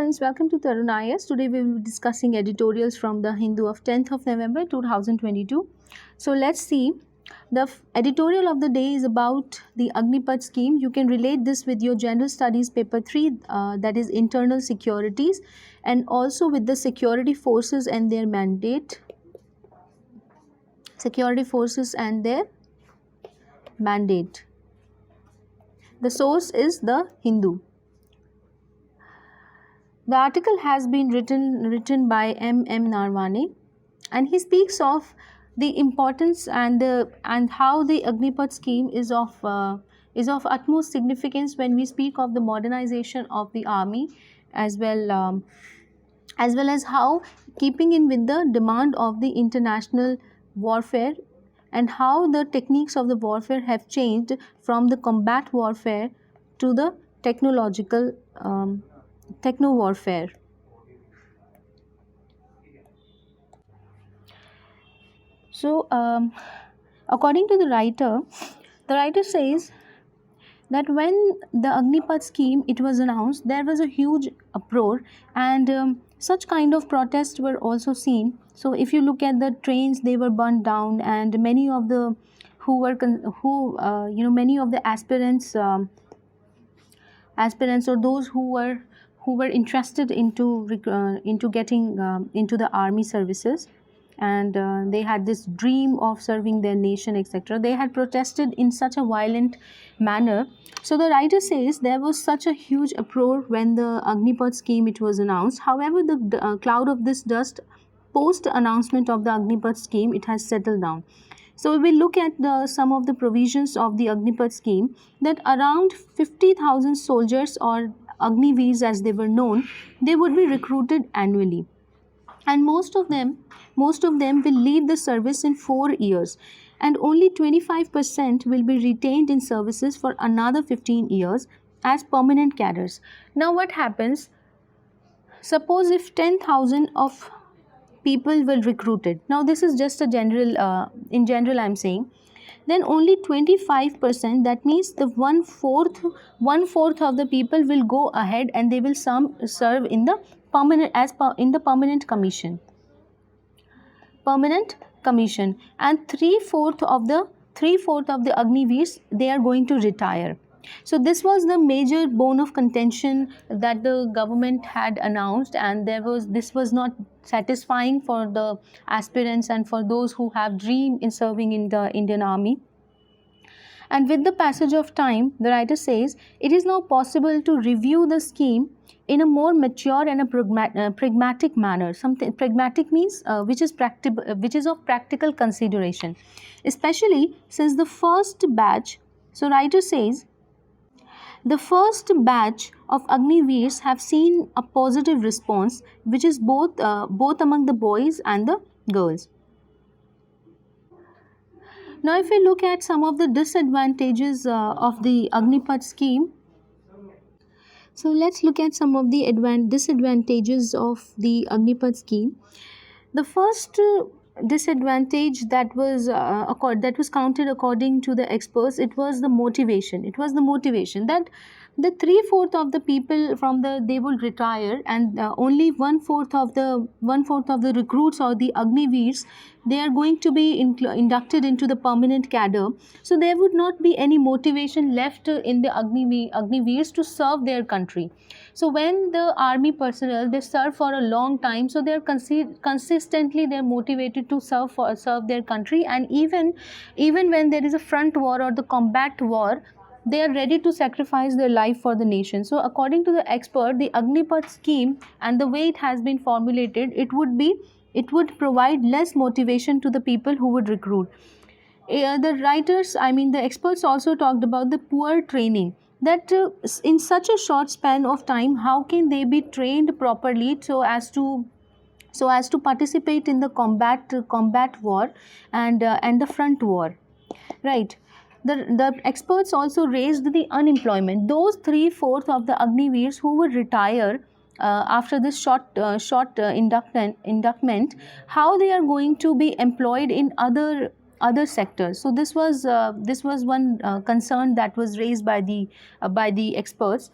friends, welcome to Tarunayas. Today we will be discussing editorials from the Hindu of 10th of November 2022. So let's see. The editorial of the day is about the Agnipath scheme. You can relate this with your general studies paper 3, that is internal securities, and also with the security forces and their mandate. Security forces and their mandate. The source is the Hindu. The article has been written by M. Narwane, and he speaks of the importance and how the Agnipath scheme is of utmost significance when we speak of the modernization of the army, as well as how keeping in with the demand of the international warfare, and how the techniques of the warfare have changed from the combat warfare to the technological techno warfare. So, according to the writer says that when the Agnipath scheme it was announced, there was a huge uproar, and such kind of protests were also seen. So, if you look at the trains, they were burned down, and many of the many of the aspirants or those who were interested into getting into the army services, and they had this dream of serving their nation, etc. They had protested in such a violent manner. So the writer says there was such a huge uproar when the Agnipath scheme it was announced. However, the cloud of this dust post announcement of the Agnipath scheme, it has settled down. So we look at some of the provisions of the Agnipath scheme, that around 50,000 soldiers, or Agniveers as they were known, they would be recruited annually, and most of them will leave the service in 4 years, and only 25% will be retained in services for another 15 years as permanent cadres. Now what happens? Suppose if 10,000 of people were recruited. Now this is just a general, in general I am saying, then only 25%, that means the one fourth of the people will go ahead and they will serve in the permanent commission, and three-fourth of the Agniveers, they are going to retire. So this was the major bone of contention that the government had announced, and this was not satisfying for the aspirants and for those who have dreamed in serving in the Indian Army. And with the passage of time, the writer says, it is now possible to review the scheme in a more mature and a pragmatic manner. Something pragmatic means which is of practical consideration, especially since the first batch. So writer says, the first batch of Agniveers have seen a positive response, which is both among the boys and the girls. Now, if we look at some of the disadvantages of the Agnipath scheme, so let's look at some of the disadvantages of the Agnipath scheme. The first disadvantage that was counted according to the experts, it was the motivation. That the 3/4 of the people they will retire, and only 1/4 of the recruits or the Agniveers, they are going to be inducted into the permanent cadre. So there would not be any motivation left in the Agniveers to serve their country. So when the army personnel, they serve for a long time, so they are consistently they are motivated to serve their country, and even when there is a front war or the combat war, they are ready to sacrifice their life for the nation. So according to the expert, the Agnipath scheme and the way it has been formulated, it would provide less motivation to the people who would recruit. The experts also talked about the poor training, that in such a short span of time, how can they be trained properly so as to participate in the combat war and the front war, right? The experts also raised the unemployment. Those 3/4 of the Agniveers who would retire after this short inductment, how they are going to be employed in other sectors. So this was one concern that was raised by the experts.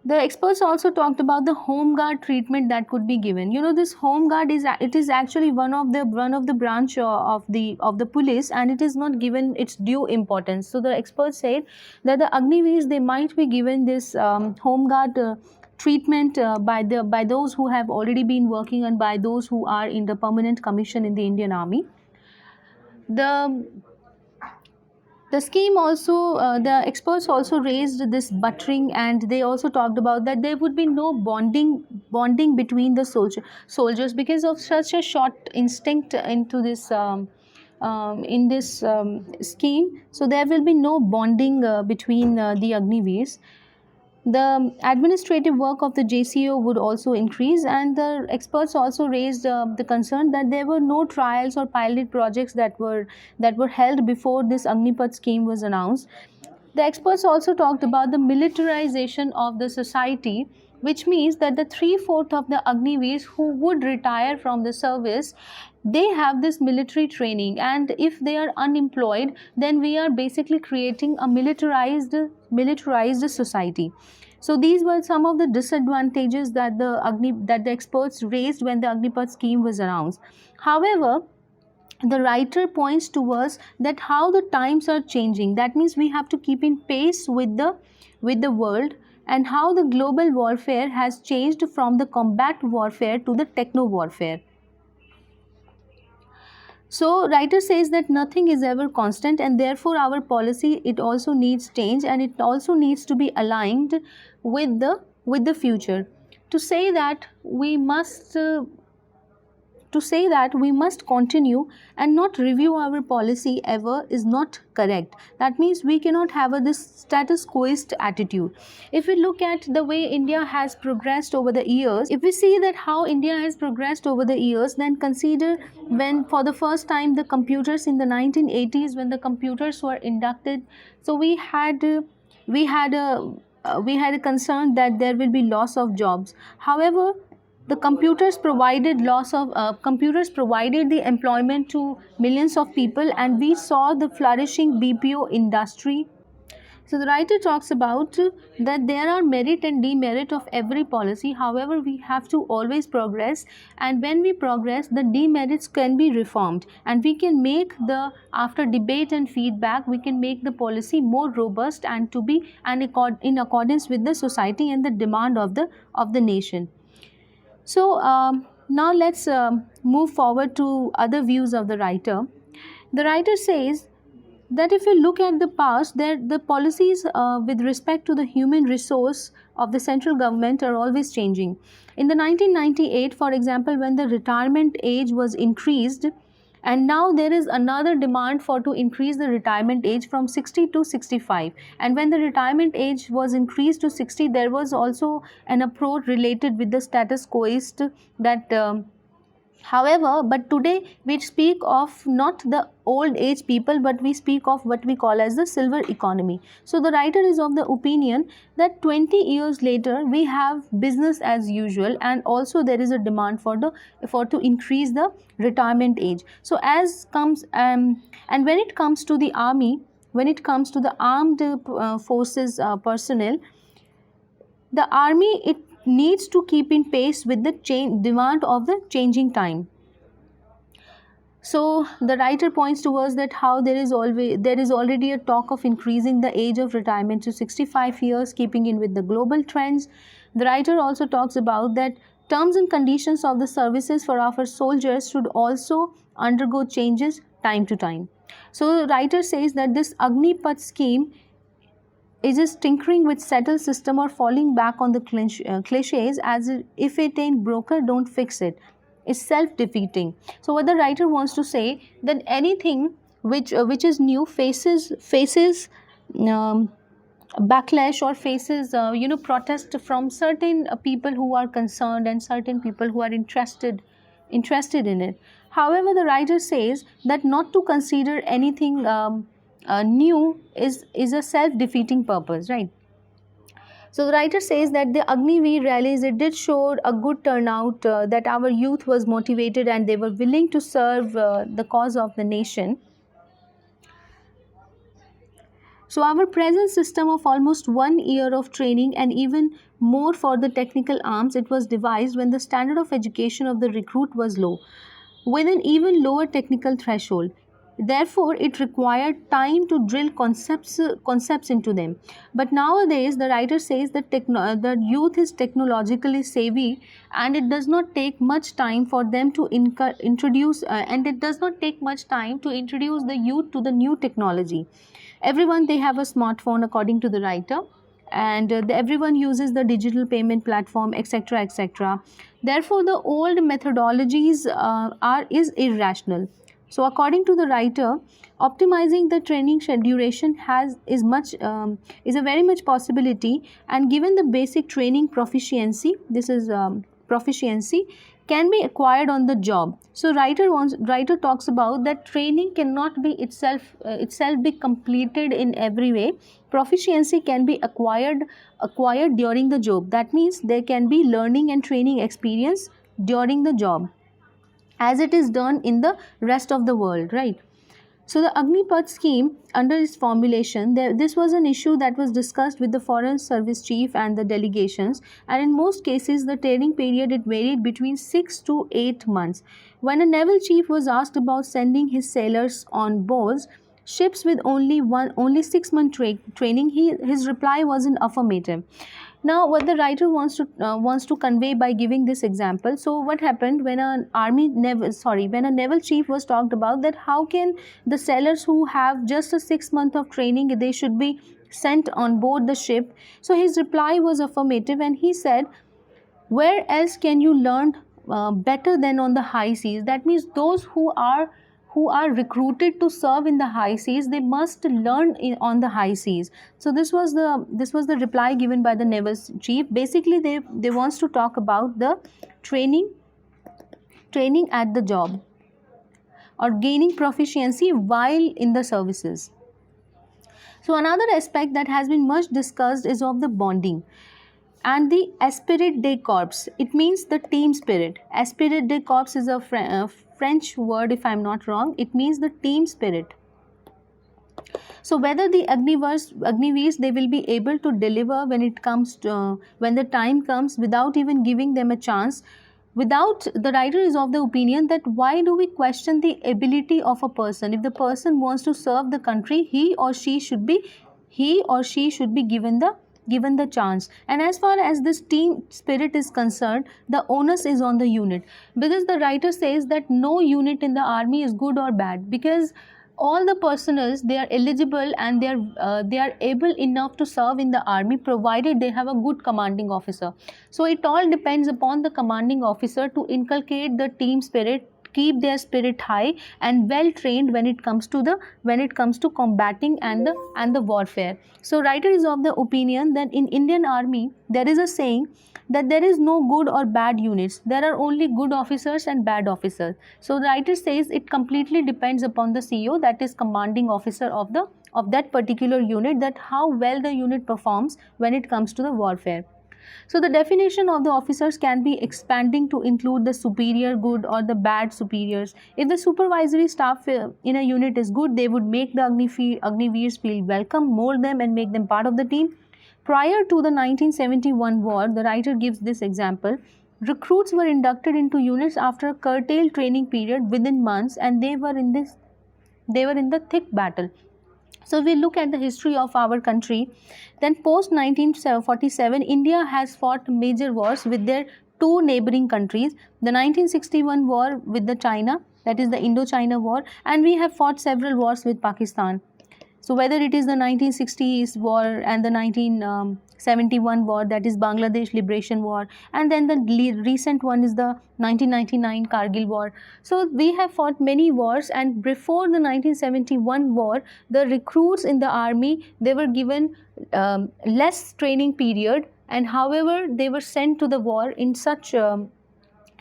The experts also talked about the home guard treatment that could be given. You know, this home guard is actually one of the branch of the police, and it is not given its due importance. So the experts said that the Agniveers, they might be given this home guard treatment by those who have already been working and by those who are in the permanent commission in the Indian Army. The the scheme also, the experts also raised this buttering, and they also talked about that there would be no bonding between the soldiers because of such a short instinct into this in this scheme. So there will be no bonding between the Agniveers. The administrative work of the JCO would also increase, and the experts also raised the concern that there were no trials or pilot projects that were held before this Agnipath scheme was announced. The experts also talked about the militarization of the society, which means that the three-fourths of the Agniveers who would retire from the service, they have this military training, and if they are unemployed, then we are basically creating a militarized society. So these were some of the disadvantages that the experts raised when the Agnipath scheme was announced. However, the writer points towards that how the times are changing. That means we have to keep in pace with the world, and how the global warfare has changed from the combat warfare to the techno warfare. So writer says that nothing is ever constant, and therefore our policy, it also needs change, and it also needs to be aligned with the future. To say that we must continue and not review our policy ever is not correct. That means we cannot have this status quoist attitude. If we look at the way India has progressed over the years, if we see that how India has progressed over the years, then consider when for the first time the computers in the 1980s, when the computers were inducted, so we had a concern that there will be loss of jobs. However, the computers provided the employment to millions of people, and we saw the flourishing BPO industry. So the writer talks about that there are merit and demerit of every policy. However, we have to always progress, and when we progress, the demerits can be reformed, and we can make after debate and feedback, we can make the policy more robust and to be in accordance with the society and the demand of the nation. So now let's move forward to other views of the writer. The writer says that if you look at the past, the policies with respect to the human resource of the central government are always changing. In the 1998, for example, when the retirement age was increased, and now there is another demand to increase the retirement age from 60 to 65, and when the retirement age was increased to 60, there was also an uproar related with the status quoist that however, but today we speak of not the old age people, but we speak of what we call as the silver economy. So the writer is of the opinion that 20 years later we have business as usual, and also there is a demand for to increase the retirement age. So as comes and when it comes to the army, when it comes to the armed forces personnel, the army, it needs to keep in pace with the demand of the changing time. So the writer points towards that how there is already a talk of increasing the age of retirement to 65 years, keeping in with the global trends. The writer also talks about that terms and conditions of the services for our soldiers should also undergo changes time to time. So the writer says that this Agnipath scheme is just tinkering with settled system or falling back on the cliches as if it ain't broken, don't fix it. It's self-defeating. So what the writer wants to say that anything which is new faces backlash or faces protest from certain people who are concerned and certain people who are interested in it. However, the writer says that not to consider anything new is a self-defeating purpose, right? So the writer says that the Agniveer rallies, it did show a good turnout, that our youth was motivated and they were willing to serve the cause of the nation. So our present system of almost 1 year of training and even more for the technical arms, it was devised when the standard of education of the recruit was low, with an even lower technical threshold. Therefore, it required time to drill concepts into them. But nowadays, the writer says that the youth is technologically savvy, and it does not take much time for them to introduce, and it does not take much time to introduce the youth to the new technology. Everyone, they have a smartphone, according to the writer, and everyone uses the digital payment platform, etc., etc. Therefore, the old methodologies are is irrational. So according to the writer, optimizing the training duration is a very much possibility, and given the basic training proficiency, this is proficiency can be acquired on the job. So writer talks about that training cannot be itself be completed in every way. Proficiency can be acquired during the job. That means there can be learning and training experience during the job, as it is done in the rest of the world, right? So the Agnipath scheme, under its formulation, this was an issue that was discussed with the Foreign Service Chief and the delegations, and in most cases the training period it varied between 6 to 8 months. When a naval chief was asked about sending his sailors on boards ships with only 6 month training, his reply was an affirmative. Now, what the writer wants to convey by giving this example. So, what happened when when a naval chief was talked about that how can the sailors who have just a 6 month of training, they should be sent on board the ship? So his reply was affirmative, and he said, where else can you learn better than on the high seas? That means those who are recruited to serve in the high seas, they must learn on the high seas. So this was the reply given by the naval chief. Basically, they wants to talk about the training at the job, or gaining proficiency while in the services. So another aspect that has been much discussed is of the bonding and the esprit de corps. It means the team spirit. Esprit de corps is a French word, if I am not wrong. It means the team spirit. So whether the Agniveers they will be able to deliver when it comes to when the time comes, without even giving them a chance. Without, the writer is of the opinion that why do we question the ability of a person? If the person wants to serve the country, he or she should be given the chance. And as far as this team spirit is concerned, the onus is on the unit, because the writer says that no unit in the army is good or bad, because all the personnel, they are eligible and they are able enough to serve in the army, provided they have a good commanding officer. So it all depends upon the commanding officer to inculcate the team spirit, keep their spirit high and well trained when it comes to combating and the warfare. So writer is of the opinion that in Indian army there is a saying that there is no good or bad units, there are only good officers and bad officers. So the writer says it completely depends upon the CO, that is commanding officer of that particular unit, that how well the unit performs when it comes to the warfare. So the definition of the officers can be expanding to include the superior good or the bad superiors. If the supervisory staff in a unit is good, they would make the Agniveers feel welcome, mold them and make them part of the team. Prior to the 1971 war, the writer gives this example. Recruits were inducted into units after a curtailed training period within months, and they were in the thick battle. So if we look at the history of our country, then post 1947, India has fought major wars with their two neighboring countries. The 1961 war with the China, that is the Indo-China war, and we have fought several wars with Pakistan. So whether it is the 1960s war and the 1971 war, that is Bangladesh Liberation War, and then the recent one is the 1999 Kargil War. So we have fought many wars, and before the 1971 war, the recruits in the army, they were given less training period, and however they were sent to the war in such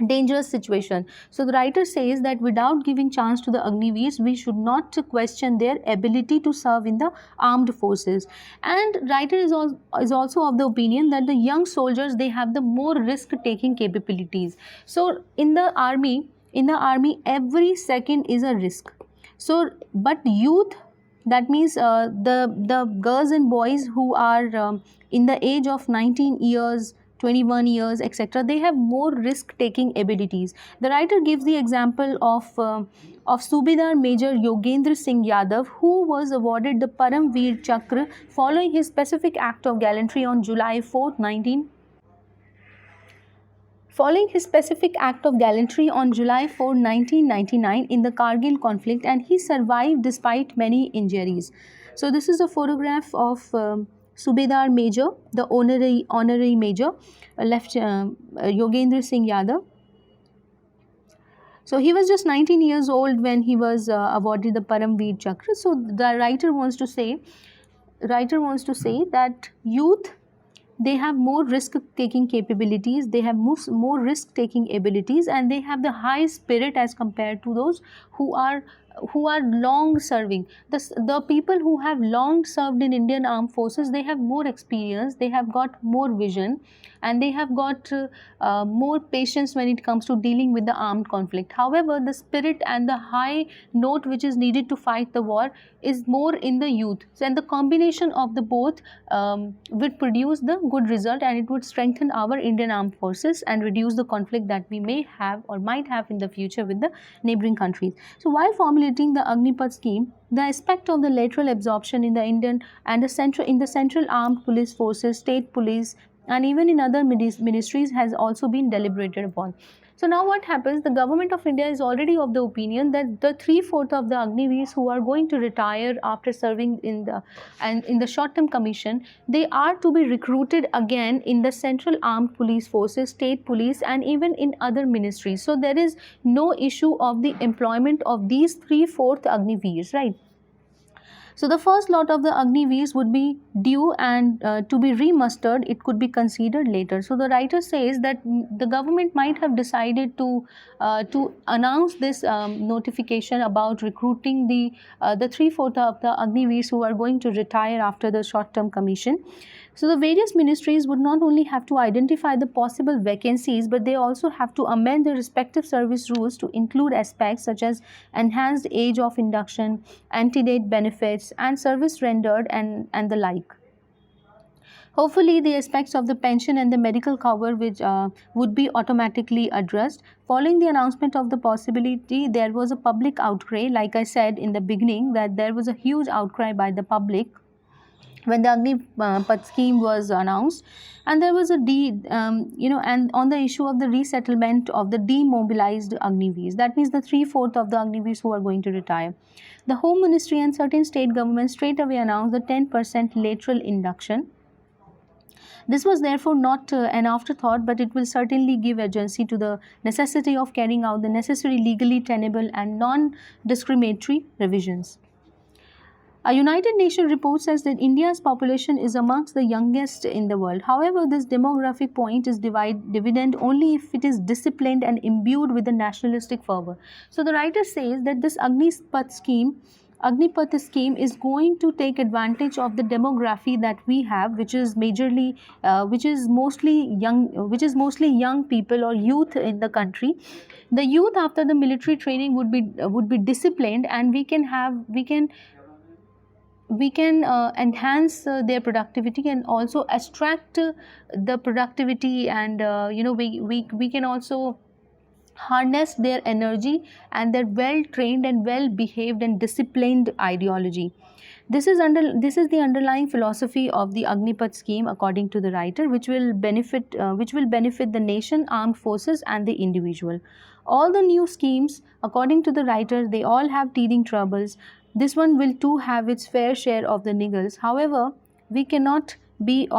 dangerous situation. So the writer says that without giving chance to the Agniveers, we should not question their ability to serve in the armed forces. And writer is also of the opinion that the young soldiers, they have the more risk taking capabilities. So in the army every second is a risk. So but youth That means the girls and boys who are in the age of 19 years, 21 years, etc., they have more risk taking abilities. The writer gives the example of Subedar Major Yogendra Singh Yadav, who was awarded the Param Veer Chakra following his specific act of gallantry on July 4, 19 following his specific act of gallantry on July 4, 1999 in the Kargil conflict, and he survived despite many injuries. So this is a photograph of Subedar Major, the honorary major, left Yogendra Singh Yadav. So he was just 19 years old when he was awarded the Param Veer Chakra. So the writer wants to say that youth, they have more risk taking capabilities, they have more risk taking abilities, and they have the high spirit as compared to those who are long serving. The people who have long served in Indian armed forces, they have more experience, they have got more vision, and they have got more patience when it comes to dealing with the armed conflict. However, the spirit and the high note which is needed to fight the war is more in the youth. So, and the combination of the both would produce the good result, and it would strengthen our Indian armed forces and reduce the conflict that we may have or might have in the future with the neighboring countries. So while formulating the Agnipath scheme, the aspect of the lateral absorption in the Indian and the central armed police forces, state police, and even in other ministries has also been deliberated upon. So now what happens, the government of India is already of the opinion that the 3/4 of the Agniveers who are going to retire after serving in the short-term commission, they are to be recruited again in the central armed police forces, state police, and even in other ministries. So there is no issue of the employment of these 3/4 Agniveers, right? So the first lot of the Agniveers would be due, and to be remustered, it could be considered later. So the writer says that the government might have decided to announce this notification about recruiting the 3/4 of the Agniveers who are going to retire after the short-term commission. So the various ministries would not only have to identify the possible vacancies, but they also have to amend their respective service rules to include aspects such as enhanced age of induction, antedate benefits, and service rendered, and the like. Hopefully, the aspects of the pension and the medical cover which would be automatically addressed. Following the announcement of the possibility, there was a public outcry. Like I said in the beginning, that there was a huge outcry by the public when the Agnipath scheme was announced, and there was a and on the issue of the resettlement of the demobilized Agniveers, that means the 3/4 of the Agniveers who are going to retire. The Home Ministry and certain state governments straight away announced the 10% lateral induction. This was therefore not an afterthought, but it will certainly give urgency to the necessity of carrying out the necessary legally tenable and non-discriminatory revisions. A United Nations report says that India's population is amongst the youngest in the world. However, this demographic point is dividend only if it is disciplined and imbued with the nationalistic fervor. So the writer says that this Agnipath scheme is going to take advantage of the demography that we have, which is mostly young people or youth in the country. The youth after the military training would be disciplined, and we can enhance their productivity and also extract the productivity, and we can also harness their energy and their well trained and well behaved and disciplined ideology. This is the underlying philosophy of the Agnipath scheme, according to the writer, which will benefit the nation, armed forces, and the individual. All the new schemes, according to the writer, they all have teething troubles. This one will too have its fair share of the niggles. However, we cannot concede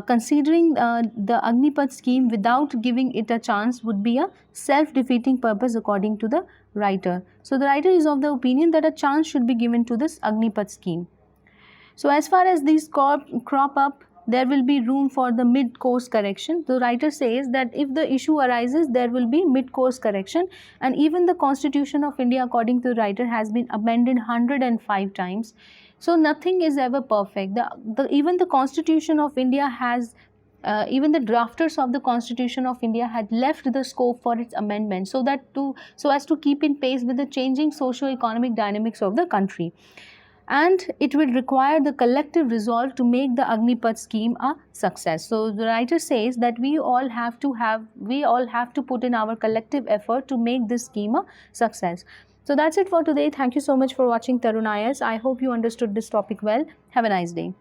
considering the Agnipath scheme without giving it a chance would be a self-defeating purpose, according to the writer. So the writer is of the opinion that a chance should be given to this Agnipath scheme. So as far as these crop up, there will be room for the mid-course correction. The writer says that if the issue arises, there will be mid-course correction, and even the Constitution of India, according to the writer, has been amended 105 times. So nothing is ever perfect. Even the Constitution of India has even the drafters of the Constitution of India had left the scope for its amendment, so as to keep in pace with the changing socio-economic dynamics of the country. And it will require the collective resolve to make the Agnipath scheme a success. So the writer says that we all have to put in our collective effort to make this scheme a success. So that's it for today. Thank you so much for watching Tarun IAS. I hope you understood this topic well. Have a nice day.